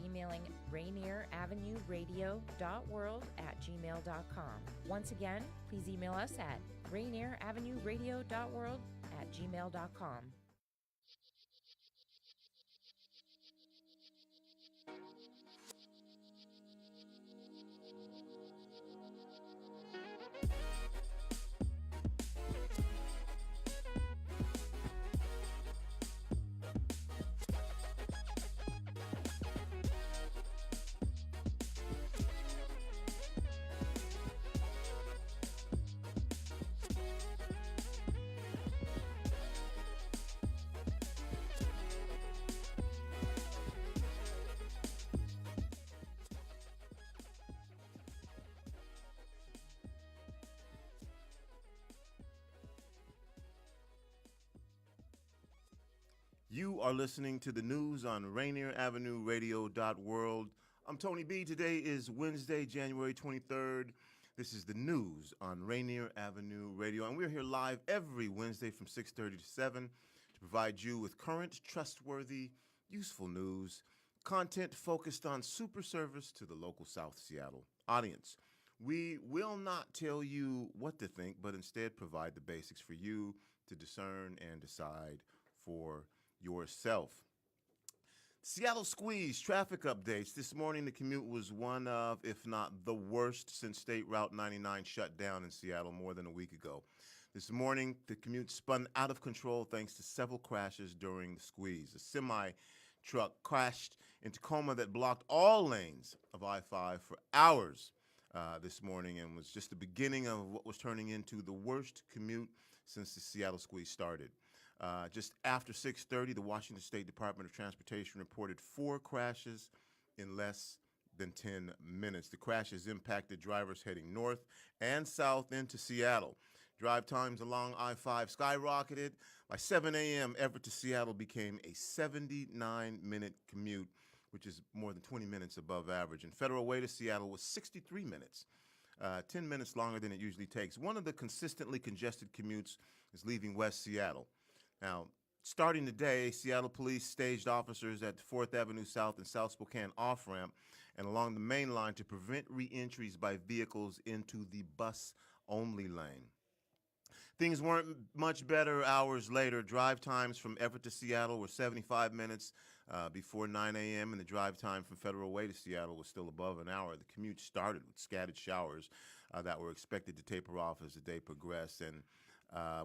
emailing RainierAvenueRadio.World@gmail.com. Once again, please email us at RainierAvenueRadio.World@gmail.com. You are listening to the news on RainierAvenueRadio.World. I'm Tony B. Today is Wednesday, January 23rd. This is the news on Rainier Avenue Radio, and we're here live every Wednesday from 6:30 to 7 to provide you with current, trustworthy, useful news, content focused on super service to the local South Seattle audience. We will not tell you what to think, but instead provide the basics for you to discern and decide for yourself. Seattle Squeeze traffic updates. This morning, the commute was one of, if not the worst, since State Route 99 shut down in Seattle more than a week ago. This morning, the commute spun out of control thanks to several crashes during the squeeze. A semi-truck crashed in Tacoma that blocked all lanes of I-5 for hours this morning and was just the beginning of what was turning into the worst commute since the Seattle Squeeze started. Just after 6:30, the Washington State Department of Transportation reported 4 crashes in less than 10 minutes. The crashes impacted drivers heading north and south into Seattle. Drive times along I-5 skyrocketed. By 7 a.m., Everett to Seattle became a 79-minute commute, which is more than 20 minutes above average. And Federal Way to Seattle was 63 minutes, 10 minutes longer than it usually takes. One of the consistently congested commutes is leaving West Seattle. Now, starting today, Seattle police staged officers at 4th Avenue South and South Spokane off-ramp and along the main line to prevent re-entries by vehicles into the bus-only lane. Things weren't much better hours later. Drive times from Everett to Seattle were 75 minutes before 9 a.m., and the drive time from Federal Way to Seattle was still above an hour. The commute started with scattered showers that were expected to taper off as the day progressed, and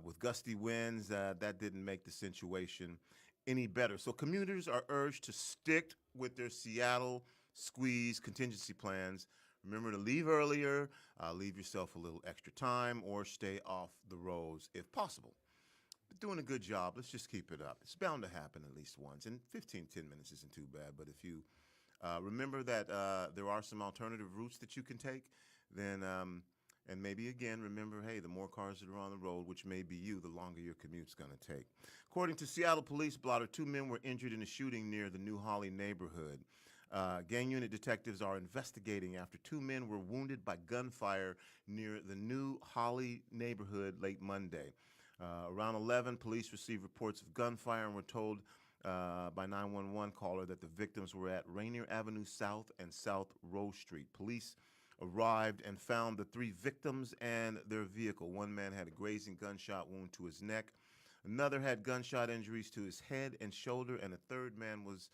with gusty winds, that didn't make the situation any better. So commuters are urged to stick with their Seattle Squeeze contingency plans. Remember to leave earlier, leave yourself a little extra time, or stay off the roads if possible. But doing a good job. Let's just keep it up. It's bound to happen at least once, and 10 minutes isn't too bad. But if you remember that there are some alternative routes that you can take, then and maybe, again, remember, hey, the more cars that are on the road, which may be you, the longer your commute's going to take. According to Seattle Police Blotter, 2 men were injured in a shooting near the New Holly neighborhood. Gang unit detectives are investigating after 2 men were wounded by gunfire near the New Holly neighborhood late Monday. Around 11, police received reports of gunfire and were told by 911 caller that the victims were at Rainier Avenue South and South Rose Street. Police arrived and found the 3 victims and their vehicle. One man had a grazing gunshot wound to his neck. Another had gunshot injuries to his head and shoulder, and a third man was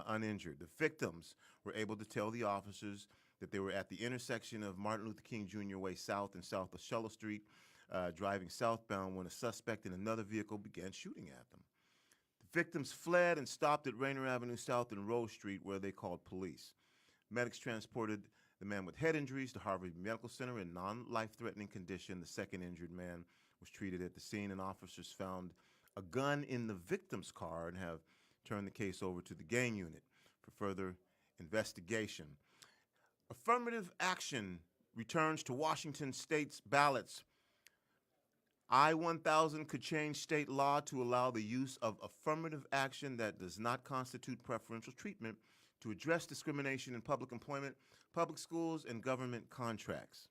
uninjured. The victims were able to tell the officers that they were at the intersection of Martin Luther King Jr. Way South and South Ocello Street, driving southbound when a suspect in another vehicle began shooting at them. The victims fled and stopped at Rainier Avenue South and Rose Street, where they called police. Medics transported the man with head injuries to Harvard Medical Center in non-life-threatening condition. The second injured man was treated at the scene, and officers found a gun in the victim's car and have turned the case over to the gang unit for further investigation. Affirmative action returns to Washington state's ballots. I-1000 could change state law to allow the use of affirmative action that does not constitute preferential treatment to address discrimination in public employment, public schools, and government contracts.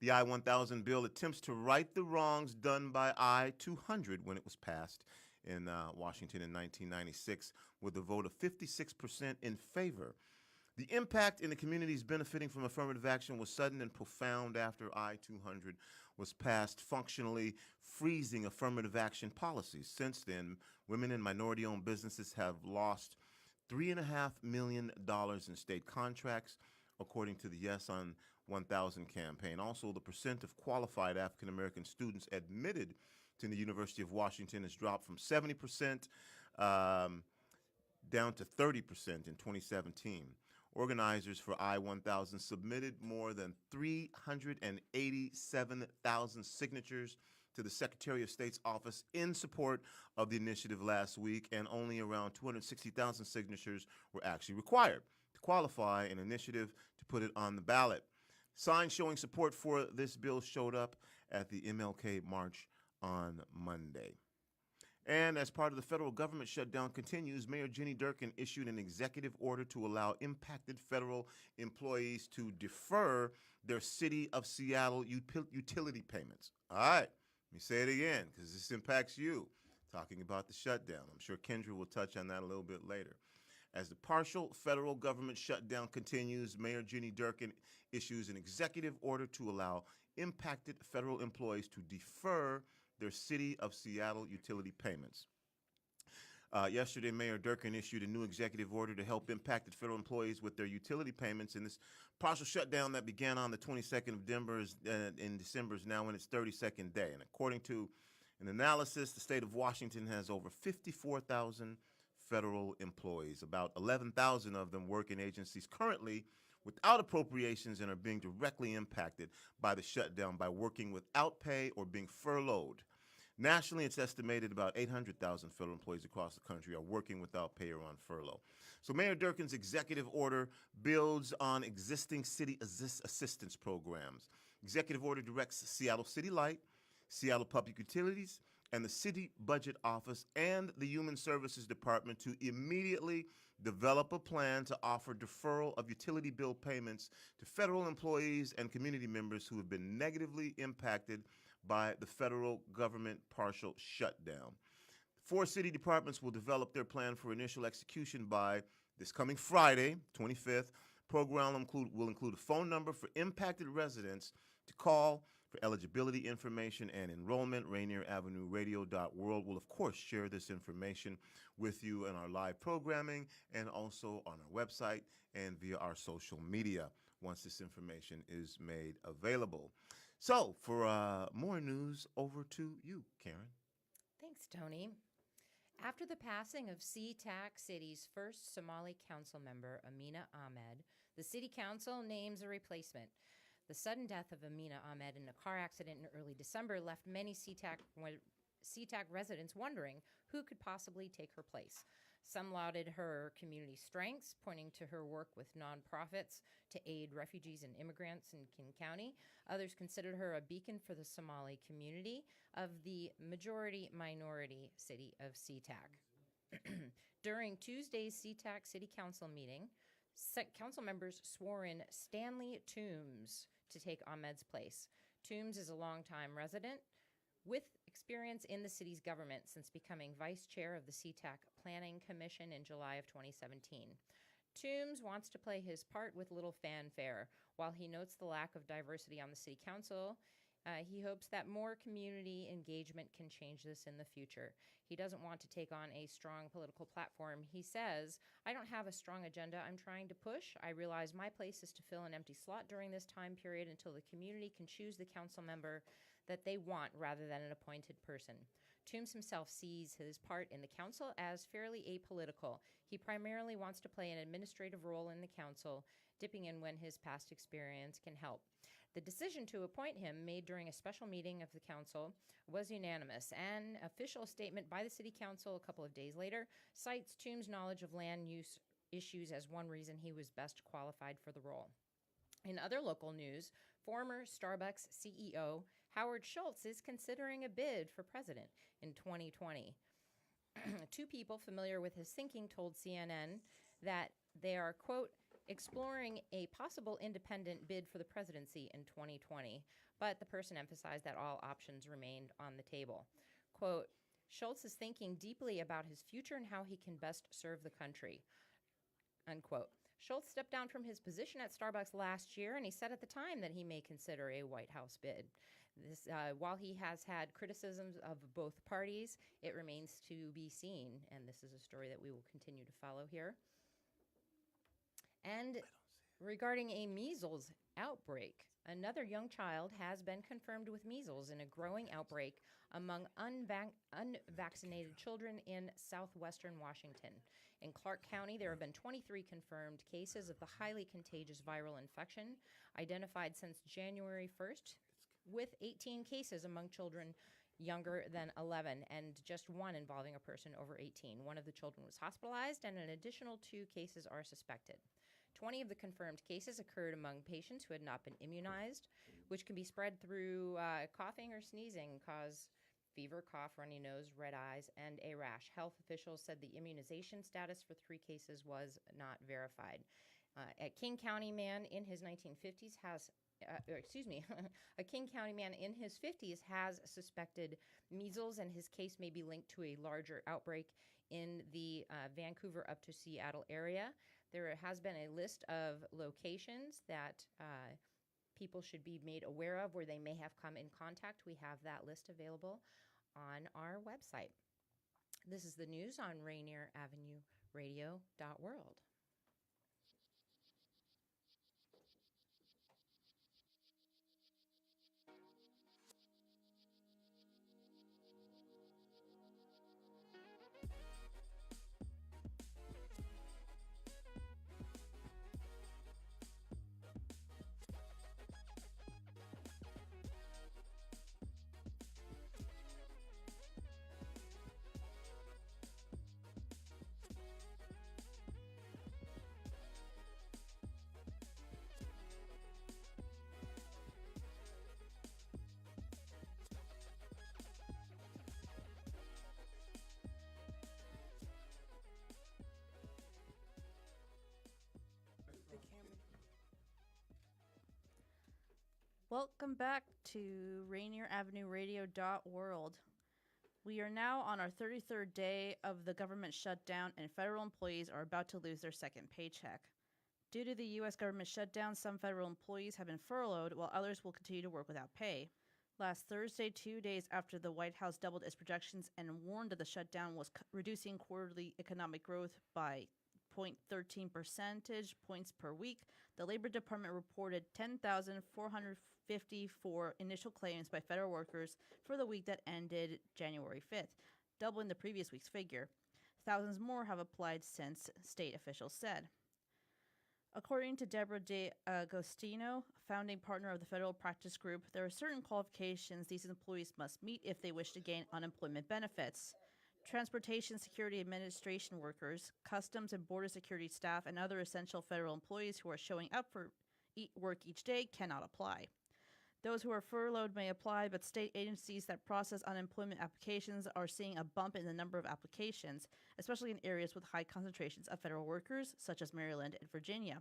The I-1000 bill attempts to right the wrongs done by I-200 when it was passed in Washington in 1996 with a vote of 56% in favor. The impact in the communities benefiting from affirmative action was sudden and profound after I-200 was passed, functionally freezing affirmative action policies. Since then, women and minority-owned businesses have lost $3.5 million in state contracts, according to the Yes on 1000 campaign. Also, the percent of qualified African-American students admitted to the University of Washington has dropped from 70% down to 30% in 2017. Organizers for I-1000 submitted more than 387,000 signatures to the Secretary of State's office in support of the initiative last week, and only around 260,000 signatures were actually required to qualify an initiative to put it on the ballot. Signs showing support for this bill showed up at the MLK March on Monday. And as part of the federal government shutdown continues, Mayor Jenny Durkan issued an executive order to allow impacted federal employees to defer their City of Seattle utility payments. All right, let me say it again because this impacts you. Talking about the shutdown. I'm sure Kendra will touch on that a little bit later. As the partial federal government shutdown continues, Mayor Jenny Durkan issues an executive order to allow impacted federal employees to defer their City of Seattle utility payments. Yesterday, Mayor Durkan issued a new executive order to help impacted federal employees with their utility payments. And this partial shutdown that began on the 22nd of December is now in its 32nd day. And according to an analysis, the state of Washington has over 54,000 federal employees. About 11,000 of them work in agencies currently without appropriations and are being directly impacted by the shutdown by working without pay or being furloughed. Nationally, it's estimated about 800,000 federal employees across the country are working without pay or on furlough. So Mayor Durkan's executive order builds on existing city assistance programs. Executive order directs Seattle City Light, Seattle Public Utilities, and the City Budget Office and the Human Services Department to immediately develop a plan to offer deferral of utility bill payments to federal employees and community members who have been negatively impacted by the federal government partial shutdown. 4 city departments will develop their plan for initial execution by this coming Friday, 25th. Program will include a phone number for impacted residents to call for eligibility information and enrollment. RainierAvenueRadio.World will, of course, share this information with you in our live programming and also on our website and via our social media once this information is made available. So, for more news, over to you, Karen. Thanks, Tony. After the passing of SeaTac City's first Somali council member, Amina Ahmed, the city council names a replacement. The sudden death of Amina Ahmed in a car accident in early December left many SeaTac residents wondering who could possibly take her place. Some lauded her community strengths, pointing to her work with nonprofits to aid refugees and immigrants in King County. Others considered her a beacon for the Somali community of the majority-minority city of SeaTac. During Tuesday's SeaTac City Council meeting, council members swore in Stanley Toombs to take Ahmed's place. Toombs is a longtime resident with experience in the city's government since becoming vice chair of the SeaTac Planning Commission in July of 2017. Toombs wants to play his part with little fanfare. While he notes the lack of diversity on the city council, he hopes that more community engagement can change this in the future. He doesn't want to take on a strong political platform. He says, "I don't have a strong agenda I'm trying to push. I realize my place is to fill an empty slot during this time period until the community can choose the council member that they want rather than an appointed person." Toombs himself sees his part in the council as fairly apolitical. He primarily wants to play an administrative role in the council, dipping in when his past experience can help. The decision to appoint him, made during a special meeting of the council, was unanimous. An official statement by the city council a couple of days later cites Toombs' knowledge of land use issues as one reason he was best qualified for the role. In other local news, former Starbucks CEO Howard Schultz is considering a bid for president in 2020. 2 people familiar with his thinking told CNN that they are, quote, exploring a possible independent bid for the presidency in 2020, but the person emphasized that all options remained on the table. Quote, Schultz is thinking deeply about his future and how he can best serve the country, unquote. Schultz stepped down from his position at Starbucks last year, and he said at the time that he may consider a White House bid. While he has had criticisms of both parties, it remains to be seen, and this is a story that we will continue to follow here. And regarding a measles outbreak, another young child has been confirmed with measles in a growing outbreak among unvaccinated children in southwestern Washington. In Clark County, there have been 23 confirmed cases of the highly contagious viral infection identified since January 1st, with 18 cases among children younger than 11 and just one involving a person over 18. One of the children was hospitalized, and an additional 2 cases are suspected. 20 of the confirmed cases occurred among patients who had not been immunized, which can be spread through coughing or sneezing, cause fever, cough, runny nose, red eyes, and a rash. Health officials said the immunization status for 3 cases was not verified. A King County man in his 1950s has a King County man in his 50s has suspected measles, and his case may be linked to a larger outbreak in the Vancouver up to Seattle area. There has been a list of locations that people should be made aware of where they may have come in contact. We have that list available on our website. This is the news on RainierAvenueRadio.World. Welcome back to RainierAvenueRadio.World. We are now on our 33rd day of the government shutdown, and federal employees are about to lose their second paycheck. Due to the U.S. government shutdown, some federal employees have been furloughed, while others will continue to work without pay. Last Thursday, 2 days after the White House doubled its projections and warned that the shutdown was reducing quarterly economic growth by 0.13 percentage points per week, the Labor Department reported 10,454 initial claims by federal workers for the week that ended January 5th, doubling the previous week's figure. Thousands more have applied since, state officials said. According to Deborah DeAgostino, founding partner of the Federal Practice Group, there are certain qualifications these employees must meet if they wish to gain unemployment benefits. Transportation Security Administration workers, Customs and Border Security staff, and other essential federal employees who are showing up for work each day cannot apply. Those who are furloughed may apply, but state agencies that process unemployment applications are seeing a bump in the number of applications, especially in areas with high concentrations of federal workers, such as Maryland and Virginia.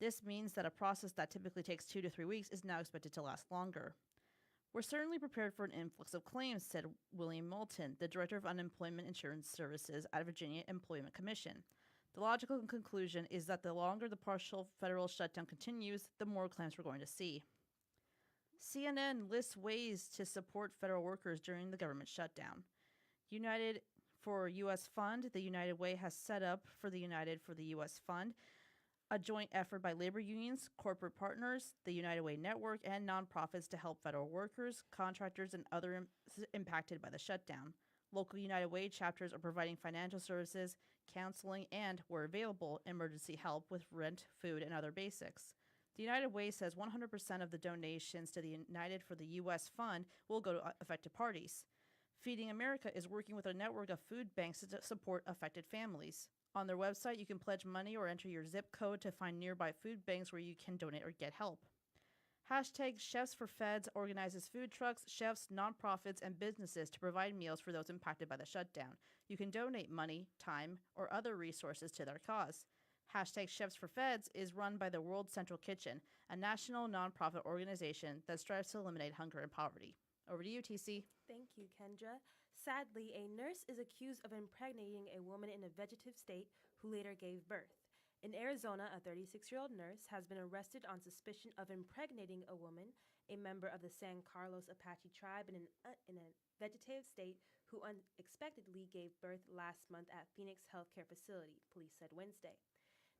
This means that a process that typically takes 2 to 3 weeks is now expected to last longer. We're certainly prepared for an influx of claims, said William Moulton, the Director of Unemployment Insurance Services at Virginia Employment Commission. The logical conclusion is that the longer the partial federal shutdown continues, the more claims we're going to see. CNN lists ways to support federal workers during the government shutdown. United for U.S. Fund, the United Way has set up for the United for the U.S. Fund, a joint effort by labor unions, corporate partners, the United Way Network, and nonprofits to help federal workers, contractors, and others impacted by the shutdown. Local United Way chapters are providing financial services, counseling, and, where available, emergency help with rent, food, and other basics. The United Way says 100% of the donations to the United for the U.S. Fund will go to affected parties. Feeding America is working with a network of food banks to support affected families. On their website, you can pledge money or enter your zip code to find nearby food banks where you can donate or get help. Hashtag Chefs for Feds organizes food trucks, chefs, nonprofits, and businesses to provide meals for those impacted by the shutdown. You can donate money, time, or other resources to their cause. Hashtag Chefs for Feds is run by the World Central Kitchen, a national nonprofit organization that strives to eliminate hunger and poverty. Over to you, TC. Thank you, Kendra. Sadly, a nurse is accused of impregnating a woman in a vegetative state who later gave birth. In Arizona, a 36-year-old nurse has been arrested on suspicion of impregnating a woman, a member of the San Carlos Apache tribe in a vegetative state who unexpectedly gave birth last month at Phoenix Healthcare Facility, police said Wednesday.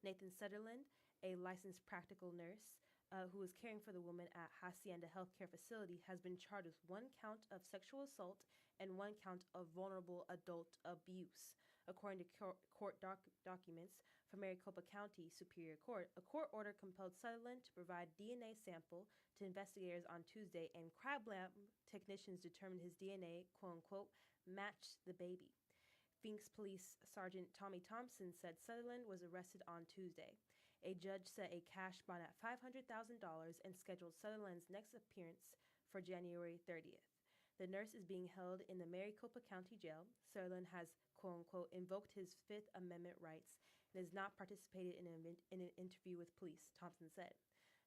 Nathan Sutherland, a licensed practical nurse who was caring for the woman at Hacienda Healthcare Facility, has been charged with 1 count of sexual assault and 1 count of vulnerable adult abuse. According to court documents from Maricopa County Superior Court, a court order compelled Sutherland to provide DNA sample to investigators on Tuesday, and crab lab technicians determined his DNA, quote-unquote, matched the baby. Phoenix Police Sergeant Tommy Thompson said Sutherland was arrested on Tuesday. A judge set a cash bond at $500,000 and scheduled Sutherland's next appearance for January 30th. The nurse is being held in the Maricopa County Jail. Sutherland has, quote-unquote, invoked his Fifth Amendment rights and has not participated in an interview with police, Thompson said.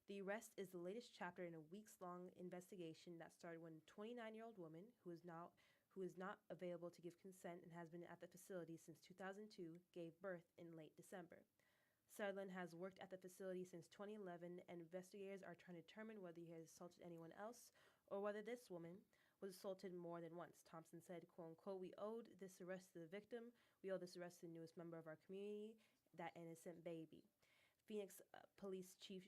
The arrest is the latest chapter in a weeks-long investigation that started when a 29-year-old woman, who is not available to give consent and has been at the facility since 2002, gave birth in late December. Sutherland has worked at the facility since 2011, and investigators are trying to determine whether he has assaulted anyone else or whether this woman was assaulted more than once. Thompson said, quote-unquote, we owed this arrest to the victim. We owe this arrest to the newest member of our community, that innocent baby. Phoenix Police Chief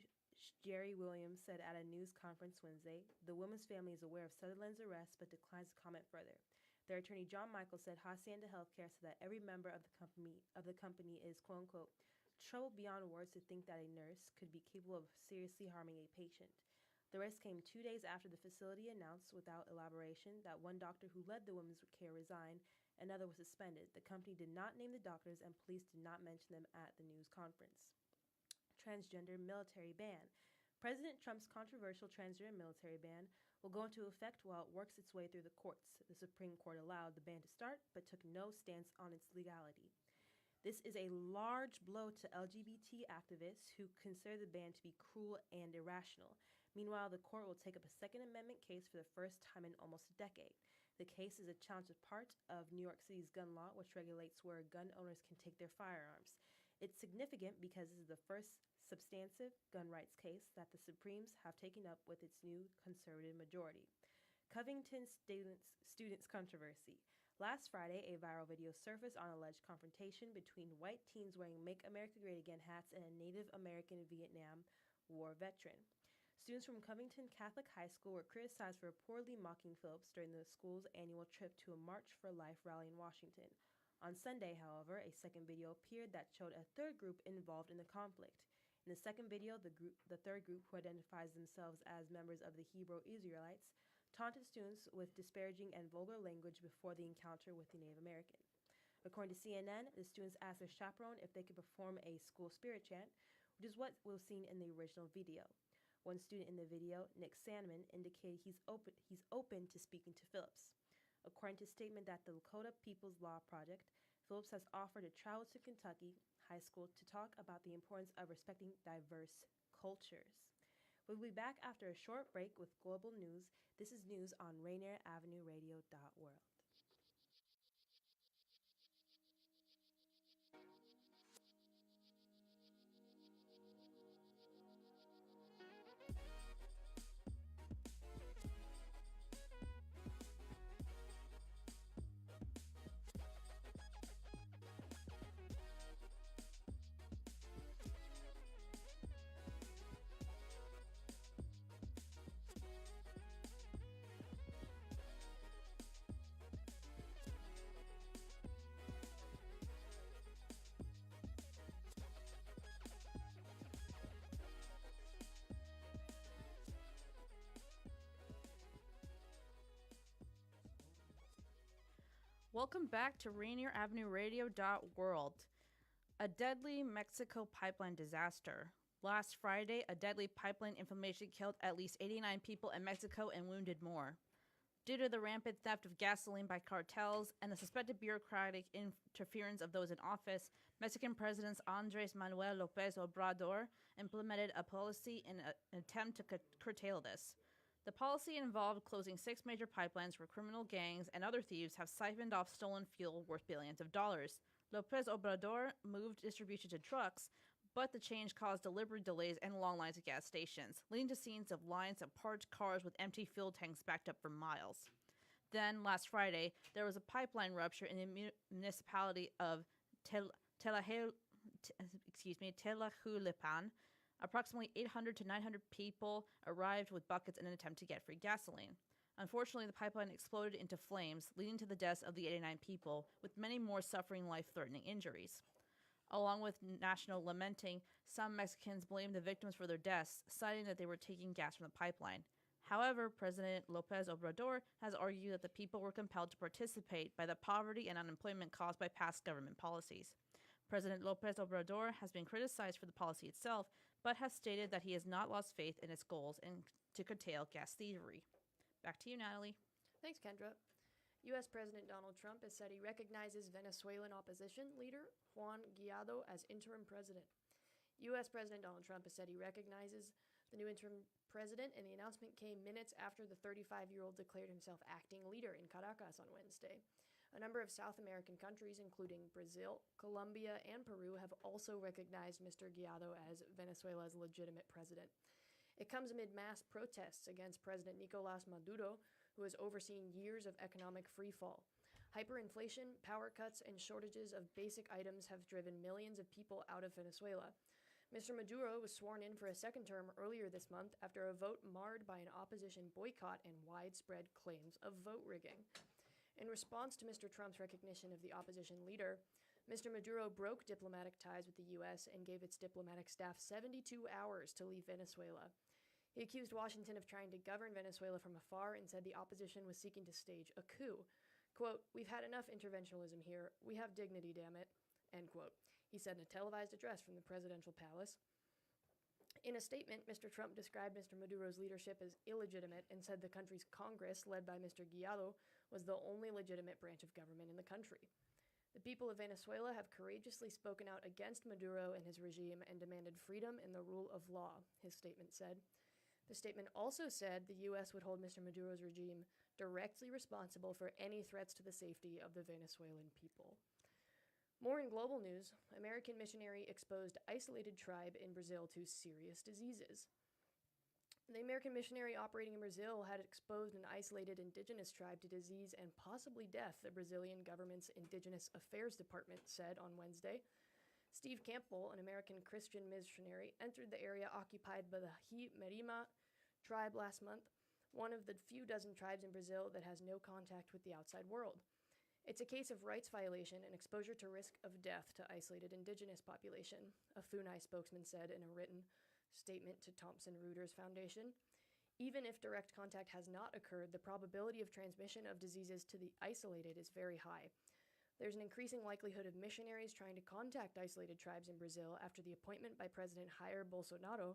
Jerry Williams said at a news conference Wednesday, the woman's family is aware of Sutherland's arrest but declines to comment further. Their attorney John Michael said Hacienda Healthcare said that every member of the company is, quote-unquote, troubled beyond words to think that a nurse could be capable of seriously harming a patient. The arrest came 2 days after the facility announced without elaboration that one doctor who led the women's care resigned, another was suspended. The company did not name the doctors, and police did not mention them at the news conference. Transgender military ban. President Trump's controversial transgender military ban will go into effect while it works its way through the courts. The Supreme Court allowed the ban to start, but took no stance on its legality. This is a large blow to LGBT activists who consider the ban to be cruel and irrational. Meanwhile, the court will take up a Second Amendment case for the first time in almost a decade. The case is a challenge to part of New York City's gun law, which regulates where gun owners can take their firearms. It's significant because this is the first substantive gun rights case that the Supremes have taken up with its new conservative majority. Covington students controversy. Last Friday, a viral video surfaced on alleged confrontation between white teens wearing Make America Great Again hats and a Native American Vietnam War veteran. Students from Covington Catholic High School were criticized for reportedly mocking Phillips during the school's annual trip to a March for Life rally in Washington. On Sunday, however, a second video appeared that showed a third group involved in the conflict. In the second video, the third group, who identifies themselves as members of the Hebrew Israelites, taunted students with disparaging and vulgar language before the encounter with the Native American. According to CNN, the students asked their chaperone if they could perform a school spirit chant, which is what was seen in the original video. One student in the video, Nick Sandman, indicated he's open to speaking to Phillips. According to a statement that the Lakota People's Law Project, Phillips has offered to travel to Kentucky High School to talk about the importance of respecting diverse cultures. We'll be back after a short break with global news. This is news on RainierAvenueRadio.World. Welcome back to RainierAvenueRadio.World. A deadly Mexico pipeline disaster. Last Friday, a deadly pipeline inflammation killed at least 89 people in Mexico and wounded more. Due to the rampant theft of gasoline by cartels and the suspected bureaucratic interference of those in office, Mexican President Andrés Manuel López Obrador implemented a policy in an attempt to curtail this. The policy involved closing 6 major pipelines where criminal gangs and other thieves have siphoned off stolen fuel worth billions of dollars. Lopez Obrador moved distribution to trucks, but the change caused delivery delays and long lines at gas stations, leading to scenes of lines of parked cars with empty fuel tanks backed up for miles. Then, last Friday, there was a pipeline rupture in the municipality of Telahulipan. Approximately 800 to 900 people arrived with buckets in an attempt to get free gasoline. Unfortunately, the pipeline exploded into flames, leading to the deaths of the 89 people, with many more suffering life-threatening injuries. Along with national lamenting, some Mexicans blamed the victims for their deaths, citing that they were taking gas from the pipeline. However, President Lopez Obrador has argued that the people were compelled to participate by the poverty and unemployment caused by past government policies. President Lopez Obrador has been criticized for the policy itself, but has stated that he has not lost faith in its goals and to curtail gas thievery. Back to you, Natalie. Thanks, Kendra. U.S. President Donald Trump has said he recognizes Venezuelan opposition leader Juan Guaido as interim president. U.S. President Donald Trump has said he recognizes the new interim president, and the announcement came minutes after the 35-year-old declared himself acting leader in Caracas on Wednesday. A number of South American countries, including Brazil, Colombia, and Peru, have also recognized Mr. Guaido as Venezuela's legitimate president. It comes amid mass protests against President Nicolás Maduro, who has overseen years of economic freefall. Hyperinflation, power cuts, and shortages of basic items have driven millions of people out of Venezuela. Mr. Maduro was sworn in for a second term earlier this month after a vote marred by an opposition boycott and widespread claims of vote rigging. In response to Mr. Trump's recognition of the opposition leader, Mr. Maduro broke diplomatic ties with the U.S. and gave its diplomatic staff 72 hours to leave Venezuela. He accused Washington of trying to govern Venezuela from afar and said the opposition was seeking to stage a coup. Quote, "We've had enough interventionism here. We have dignity, damn it." End quote. He said in a televised address from the presidential palace. In a statement, Mr. Trump described Mr. Maduro's leadership as illegitimate and said the country's Congress, led by Mr. Guaido, was the only legitimate branch of government in the country. The people of Venezuela have courageously spoken out against Maduro and his regime and demanded freedom and the rule of law, his statement said. The statement also said the U.S. would hold Mr. Maduro's regime directly responsible for any threats to the safety of the Venezuelan people. More in global news, American missionary exposed isolated tribe in Brazil to serious diseases. The American missionary operating in Brazil had exposed an isolated indigenous tribe to disease and possibly death, the Brazilian government's Indigenous Affairs Department said on Wednesday. Steve Campbell, an American Christian missionary, entered the area occupied by the He-Merima tribe last month, one of the few dozen tribes in Brazil that has no contact with the outside world. It's a case of rights violation and exposure to risk of death to isolated indigenous population, a FUNAI spokesman said in a written statement to Thomson Reuters Foundation. Even if direct contact has not occurred, the probability of transmission of diseases to the isolated is very high. There's an increasing likelihood of missionaries trying to contact isolated tribes in Brazil after the appointment by President Jair Bolsonaro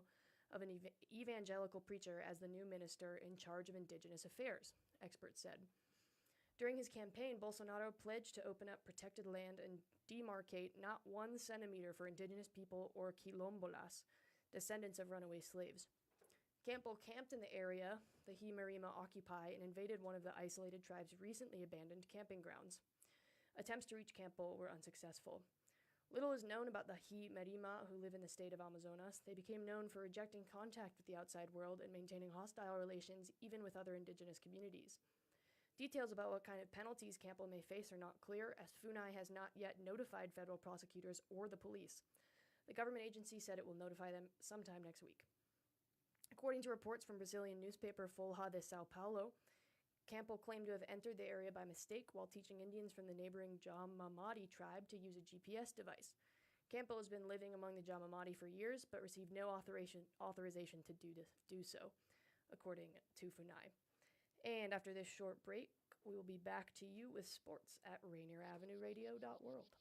of an evangelical preacher as the new minister in charge of indigenous affairs, experts said. During his campaign, Bolsonaro pledged to open up protected land and demarcate not 1 centimeter for indigenous people or quilombolas, descendants of runaway slaves. Campbell camped in the area the He-Merima occupy and invaded one of the isolated tribe's recently abandoned camping grounds. Attempts to reach Campbell were unsuccessful. Little is known about the He-Merima who live in the state of Amazonas. They became known for rejecting contact with the outside world and maintaining hostile relations even with other indigenous communities. Details about what kind of penalties Campbell may face are not clear, as FUNAI has not yet notified federal prosecutors or the police. The government agency said it will notify them sometime next week. According to reports from Brazilian newspaper Folha de Sao Paulo, Campbell claimed to have entered the area by mistake while teaching Indians from the neighboring Jamamadi tribe to use a GPS device. Campbell has been living among the Jamamadi for years, but received no authorization to do so, according to FUNAI. And after this short break, we will be back to you with sports at RainierAvenueRadio.World.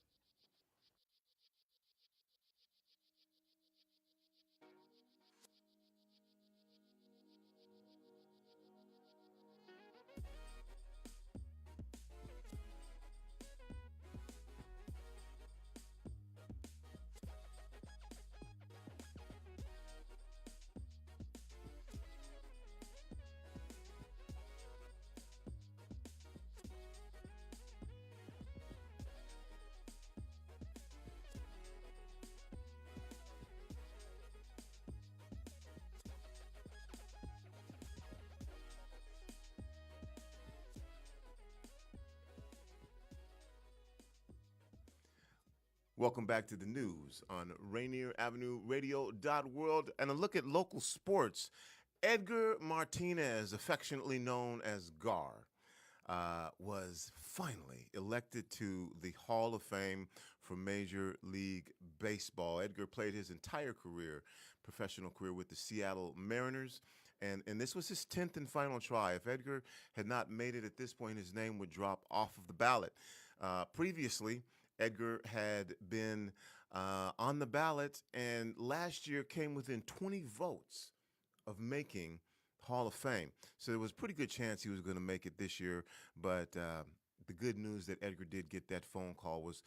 Welcome back to the news on RainierAvenueRadio.World and a look at local sports. Edgar Martinez, affectionately known as Gar, was finally elected to the Hall of Fame for Major League Baseball. Edgar played his entire professional career with the Seattle Mariners, and this was his 10th and final try. If Edgar had not made it at this point, his name would drop off of the ballot. Previously, Edgar had been on the ballot, and last year came within 20 votes of making Hall of Fame. So there was a pretty good chance he was going to make it this year, but the good news that Edgar did get that phone call was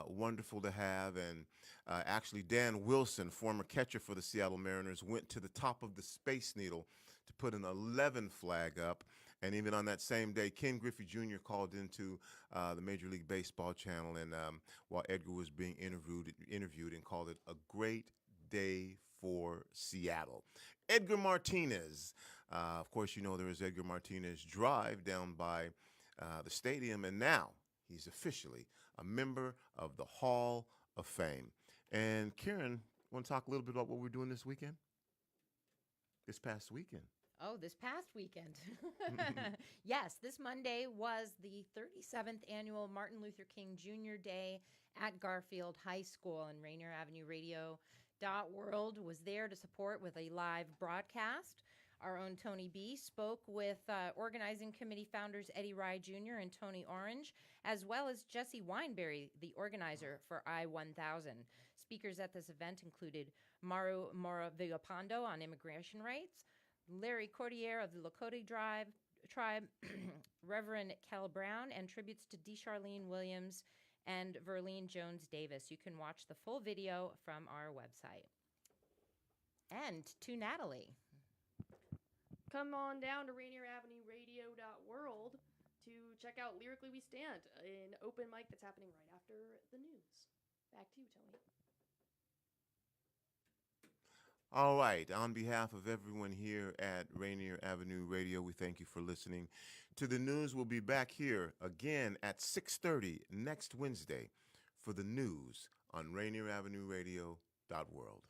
wonderful to have. And actually, Dan Wilson, former catcher for the Seattle Mariners, went to the top of the Space Needle to put an 11 flag up. And even on that same day, Ken Griffey Jr. called into the Major League Baseball channel, and while Edgar was being interviewed and called it a great day for Seattle. Edgar Martinez. Of course, you know there is Edgar Martinez Drive down by the stadium, and now he's officially a member of the Hall of Fame. And Karen, want to talk a little bit about what we're doing this weekend? This past weekend. Oh, this past weekend. Yes, this Monday was the 37th annual Martin Luther King Jr. Day at Garfield High School, and RainierAvenueRadio.World was there to support with a live broadcast. Our own Tony B spoke with organizing committee founders Eddie Rye Jr. and Tony Orange, as well as Jesse Weinberry, the organizer for I-1000. Speakers at this event included Maru Mora Vigapando on immigration rights, Larry Cordier of the Lakota tribe, Reverend Kel Brown, and tributes to DeCharlene Williams and Verlene Jones Davis. You can watch the full video from our website. And to Natalie. Come on down to RainierAvenueRadio.World to check out Lyrically We Stand, an open mic that's happening right after the news. Back to you, Tony. All right. On behalf of everyone here at Rainier Avenue Radio, we thank you for listening to the news. We'll be back here again at 6:30 next Wednesday for the news on RainierAvenueRadio.World.